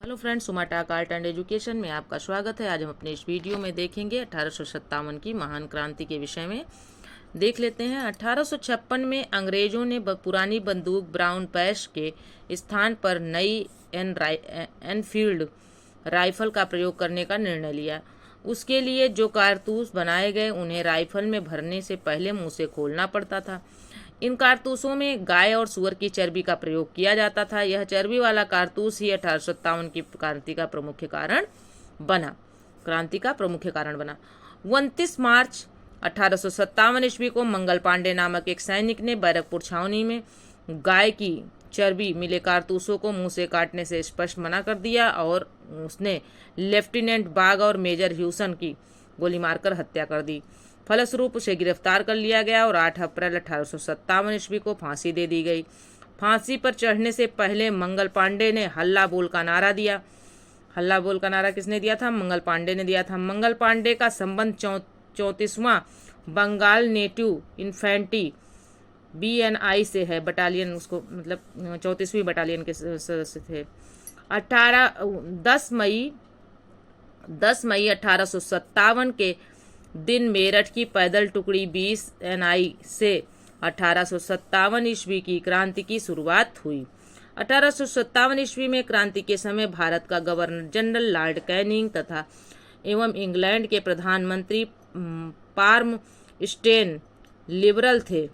Hello friends, सुमा टाक art and education में आपका स्वागत है। आज हम अपने इस वीडियो में देखेंगे 1857 की महान क्रांति के विषय में। देख लेते हैं। 1856 में अंग्रेजों ने पुरानी बंदूक ब्राउन पैश के स्थान पर नई एनफील्ड राइफल का प्रयोग करने का निर्णय लिया। उसके लिए जो कारतूस बनाए गए उन्हें राइफल में भरने से पहले मुंह से खोलना पड़ता था। इन कारतूसों में गाय और सुअर की चर्बी का प्रयोग किया जाता था। यह चर्बी वाला कारतूस ही 1857 की क्रांति का प्रमुख कारण बना। 29 मार्च 1857 ईस्वी को मंगल पांडे नामक एक सैनिक ने बैरकपुर छावनी में गाय की चर्बी मिले कारतूसों को मुंह से काटने से स्पष्ट मना कर दिया और उसने लेफ्टिनेंट बाग और मेजर ह्यूसन की गोली मारकर हत्या कर दी। फलस्वरूप उसे गिरफ्तार कर लिया गया और 8 अप्रैल 1857 ईस्वी को फांसी दे दी गई। फांसी पर चढ़ने से पहले मंगल पांडे ने हल्ला बोल का नारा दिया। हल्ला बोल का नारा किसने दिया था? मंगल पांडे ने दिया था। मंगल पांडे का संबंध 34वां बंगाल नेटिव इन्फेंट्री BNI से है। बटालियन उसको मतलब 34वीं बटालियन के सदस्य थे। 10 मई 1857 के दिन मेरठ की पैदल टुकड़ी 20 NI से 1857 ईस्वी की क्रांति की शुरुआत हुई। 1857 ईस्वी में क्रांति के समय भारत का गवर्नर जनरल लॉर्ड कैनिंग तथा एवं इंग्लैंड के प्रधानमंत्री पार्म स्टेन लिबरल थे।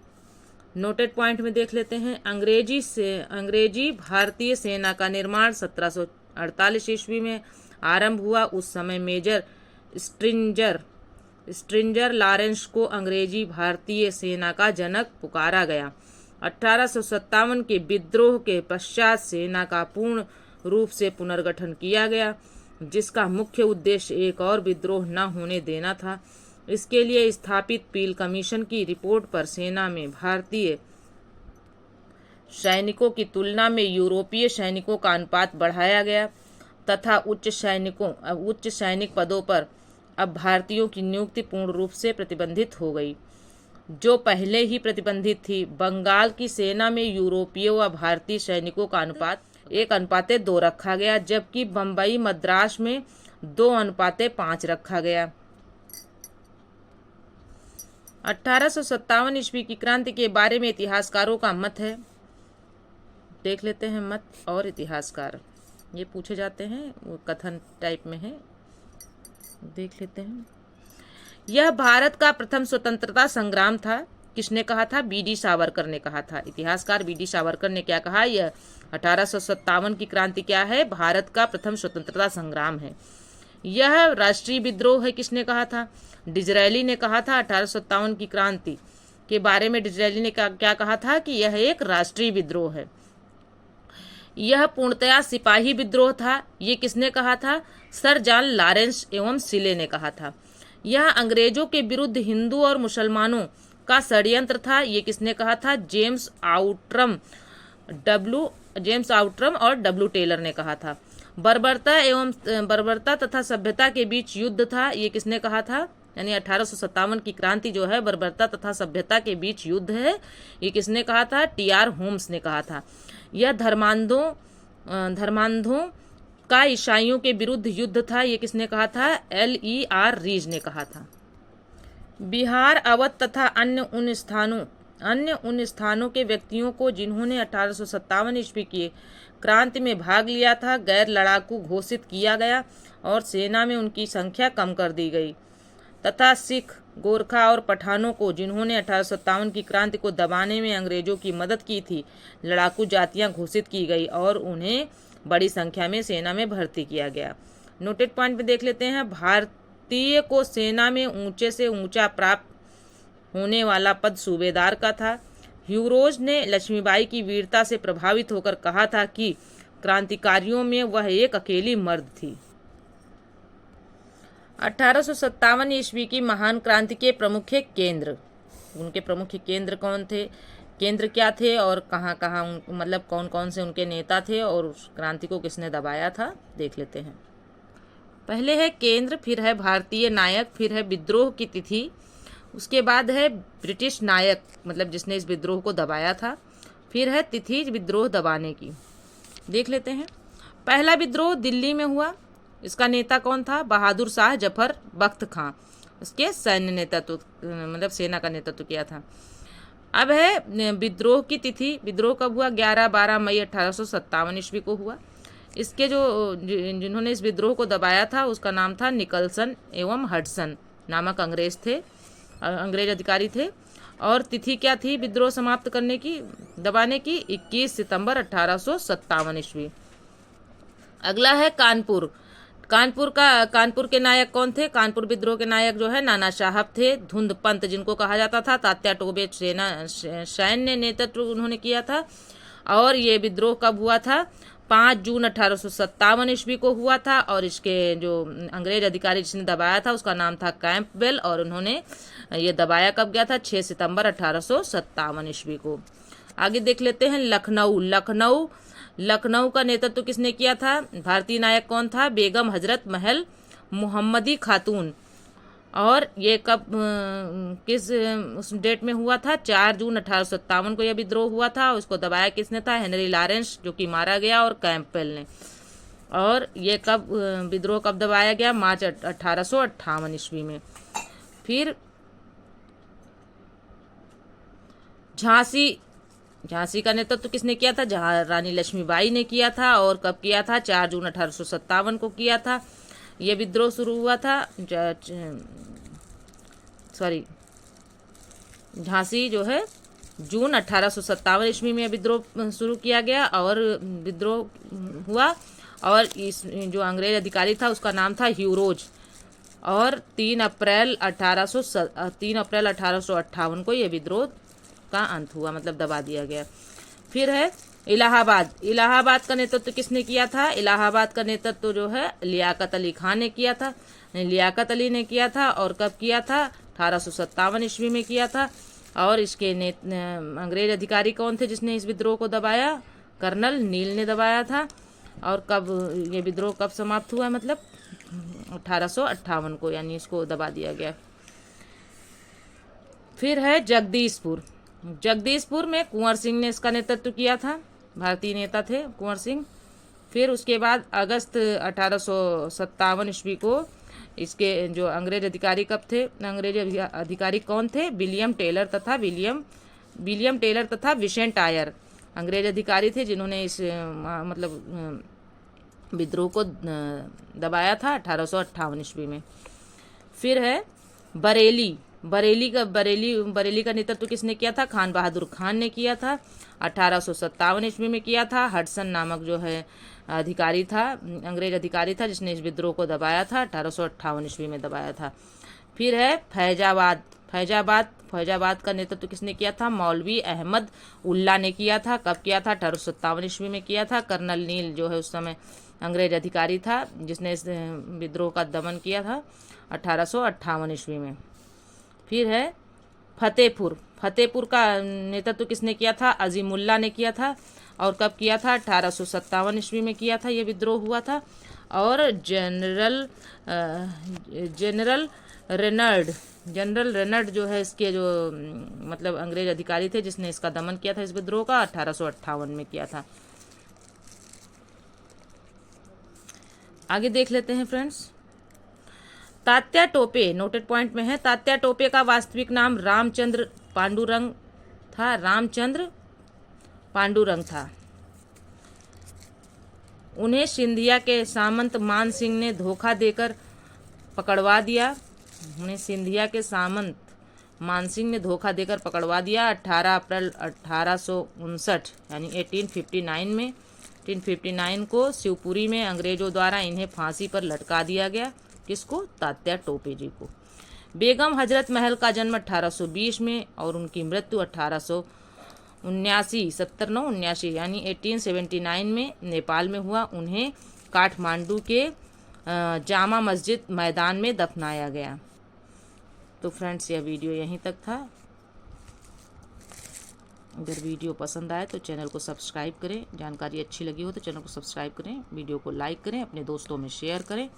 नोटेड पॉइंट में देख लेते हैं। अंग्रेजी भारतीय सेना का निर्माण 1748 ईस्वी में आरंभ हुआ। उस समय मेजर स्ट्रिंजर लॉरेंस को अंग्रेजी भारतीय सेना का जनक पुकारा गया। 1857 के विद्रोह के पश्चात सेना का पूर्ण रूप से पुनर्गठन किया गया, जिसका मुख्य उद्देश्य एक और विद्रोह न होने देना था। इसके लिए स्थापित पील कमीशन की रिपोर्ट पर सेना में भारतीय सैनिकों की तुलना में यूरोपीय सैनिकों का अनुपात बढ़ाया गया तथा उच्च सैनिक पदों पर अब भारतीयों की नियुक्ति पूर्ण रूप से प्रतिबंधित हो गई, जो पहले ही प्रतिबंधित थी। बंगाल की सेना में यूरोपीय व भारतीय सैनिकों का अनुपात 1:2 रखा गया, जबकि बम्बई मद्रास में 2:5 रखा गया। 1857 ईस्वी की क्रांति के बारे में इतिहासकारों का मत है। देख लेते हैं मत और इतिहासकार, ये पूछे जाते हैं, वो कथन टाइप में है। देख लेते हैं। यह भारत का प्रथम स्वतंत्रता संग्राम था। किसने कहा था? BD सावरकर ने कहा था। इतिहासकार BD सावरकर ने क्या कहा? यह 1857 की क्रांति क्या है? भारत का प्रथम स्वतंत्रता संग्राम है। यह राष्ट्रीय विद्रोह है। किसने कहा था? डिजरायली ने कहा था। 1857 की क्रांति के बारे में डिजरायली ने क्या कहा था? कि यह एक राष्ट्रीय विद्रोह है। यह पूर्णतया सिपाही विद्रोह था। ये किसने कहा था? सर जॉन लॉरेंस एवं सिले ने कहा था। यह अंग्रेजों के विरुद्ध हिंदू और मुसलमानों का षड्यंत्र था। ये किसने कहा था? जेम्स आउट्रम और W टेलर ने कहा था। बर्बरता तथा सभ्यता के बीच युद्ध था। ये किसने कहा था? यानी 1857 की क्रांति जो है बर्बरता तथा सभ्यता के बीच युद्ध है। ये किसने कहा था? TR होम्स ने कहा था। यह धर्मांधों का ईसाइयों के विरुद्ध युद्ध था। ये किसने कहा था? LER रीज ने कहा था। बिहार, अवध तथा अन्य उन स्थानों के व्यक्तियों को जिन्होंने 1857 ईस्वी की क्रांति में भाग लिया था गैर लड़ाकू घोषित किया गया और सेना में उनकी संख्या कम कर दी गई तथा सिख, गोरखा और पठानों को जिन्होंने 1857 की क्रांति को दबाने में अंग्रेजों की मदद की थी लड़ाकू जातियां घोषित की गई और उन्हें बड़ी संख्या में सेना में भर्ती किया गया। नोटेड पॉइंट में देख लेते हैं। भारतीय को सेना में ऊंचे से ऊंचा प्राप्त होने वाला पद सूबेदार का था। ह्यूरोज ने लक्ष्मीबाई की वीरता से प्रभावित होकर कहा था कि क्रांतिकारियों में वह एक अकेली मर्द थी। 1857 ईस्वी की महान क्रांति के प्रमुख केंद्र, उनके प्रमुख केंद्र कौन थे? केंद्र क्या थे और कहाँ कहाँ मतलब कौन कौन से उनके नेता थे और उस क्रांति को किसने दबाया था? देख लेते हैं। पहले है केंद्र, फिर है भारतीय नायक, फिर है विद्रोह की तिथि, उसके बाद है ब्रिटिश नायक मतलब जिसने इस विद्रोह को दबाया था, फिर है तिथि विद्रोह दबाने की। देख लेते हैं। पहला विद्रोह दिल्ली में हुआ। इसका नेता कौन था? बहादुर शाह जफर बख्त खां। इसके सैन्य नेतृत्व मतलब सेना का नेतृत्व किया था। अब है विद्रोह की तिथि। विद्रोह कब हुआ? 11-12 मई 1857 ईस्वी को हुआ। इसके जिन्होंने इस विद्रोह को दबाया था उसका नाम था निकलसन एवं हडसन नामक अंग्रेज थे, अंग्रेज अधिकारी थे। और तिथि क्या थी विद्रोह समाप्त करने की, दबाने की? 21 सितंबर 1857 ईस्वी। अगला है कानपुर। कानपुर के नायक कौन थे? कानपुर विद्रोह के नायक जो है नाना साहब थे। धुंध पंत जिनको कहा जाता था। तात्या टोपे सैन्य नेतृत्व उन्होंने किया था। और ये विद्रोह कब हुआ था? 5 जून 1857 ईस्वी को हुआ था। और इसके जो अंग्रेज अधिकारी जिसने दबाया था उसका नाम था कैंपबेल। और उन्होंने ये दबाया कब गया था? 6 सितंबर 1857 ईस्वी को। आगे देख लेते हैं लखनऊ का नेतृत्व किसने किया था? भारतीय नायक कौन था? बेगम हजरत महल मुहम्मदी खातून। और ये कब किस उस डेट में हुआ था? 4 जून 1857 को यह विद्रोह हुआ था। उसको दबाया किसने था? हेनरी लॉरेंस, जो कि मारा गया, और कैंपबेल ने। और ये कब विद्रोह कब दबाया गया? मार्च 1858 ईस्वी में। फिर झांसी का नेतृत्व किसने किया था? जहाँ रानी लक्ष्मीबाई ने किया था। और कब किया था? 4 जून 1857 को किया था। यह विद्रोह शुरू हुआ था। झांसी जो है जून 1857 ईस्वी में विद्रोह शुरू किया गया और विद्रोह हुआ। और इस जो अंग्रेज अधिकारी था उसका नाम था ह्यूरोज। और 3 अप्रैल 1858 को यह विद्रोह का अंत हुआ, मतलब दबा दिया गया। फिर है इलाहाबाद का नेतृत्व किसने किया था? इलाहाबाद का नेतृत्व जो है लियाकत अली खान ने किया था। लियाकत अली ने किया था। और कब किया था? 1857 ईस्वी में किया था। और इसके अंग्रेज अधिकारी कौन थे जिसने इस विद्रोह को दबाया? कर्नल नील ने दबाया था। और कब ये विद्रोह कब समाप्त हुआ? मतलब 1858 को, यानी इसको दबा दिया गया। फिर है जगदीशपुर में कुंवर सिंह ने इसका नेतृत्व किया था। भारतीय नेता थे कुंवर सिंह। फिर उसके बाद अगस्त 1857 ईस्वी को इसके जो अंग्रेज अधिकारी कब थे? अंग्रेज अधिकारी कौन थे? विलियम टेलर तथा विसेंट आयर अंग्रेज अधिकारी थे जिन्होंने इस मतलब विद्रोह को दबाया था 1858 ईस्वी में। फिर है बरेली का नेतृत्व किसने किया था? खान बहादुर खान ने किया था। 1857 ईस्वी में किया था। हडसन नामक जो है अधिकारी था, अंग्रेज अधिकारी था, जिसने इस विद्रोह को दबाया था। 1858 ईस्वी में दबाया था। फिर है फैजाबाद का नेतृत्व किसने किया था? मौलवी अहमद उल्ला ने किया था। कब किया था? 1857 ईस्वी में किया था। कर्नल नील जो है उस समय अंग्रेज अधिकारी था जिसने इस विद्रोह का दमन किया था 1858 ईस्वी में। फिर है फतेहपुर का नेतृत्व किसने किया था? अजीमुल्ला ने किया था। और कब किया था? 1857 ईस्वी में किया था, ये विद्रोह हुआ था। और जनरल रेनर्ड जो है इसके जो मतलब अंग्रेज अधिकारी थे जिसने इसका दमन किया था इस विद्रोह का 1858 में किया था। आगे देख लेते हैं friends. Tatya Tope noted point में है। तात्या टोपे का वास्तविक नाम रामचंद्र पांडुरंग था। उन्हें सिंधिया के सामंत मान सिंह ने धोखा देकर पकड़वा दिया। 18 अप्रैल 1859 यानी 1859 को शिवपुरी में अंग्रेजों द्वारा इन्हें फांसी पर लटका दिया गया। किसको? तात्या टोपे जी को। बेगम हजरत महल का जन्म 1820 में और उनकी मृत्यु 1879 यानी 1879 में नेपाल में हुआ। उन्हें काठमांडू के जामा मस्जिद मैदान में दफनाया गया। तो फ्रेंड्स यह वीडियो यहीं तक था। अगर वीडियो पसंद आए तो चैनल को सब्सक्राइब करें। जानकारी अच्छी लगी हो तो चैनल को सब्सक्राइब करें, वीडियो को लाइक करें, अपने दोस्तों में शेयर करें।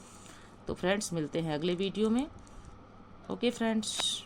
तो फ्रेंड्स मिलते हैं अगले वीडियो में। Okay friends.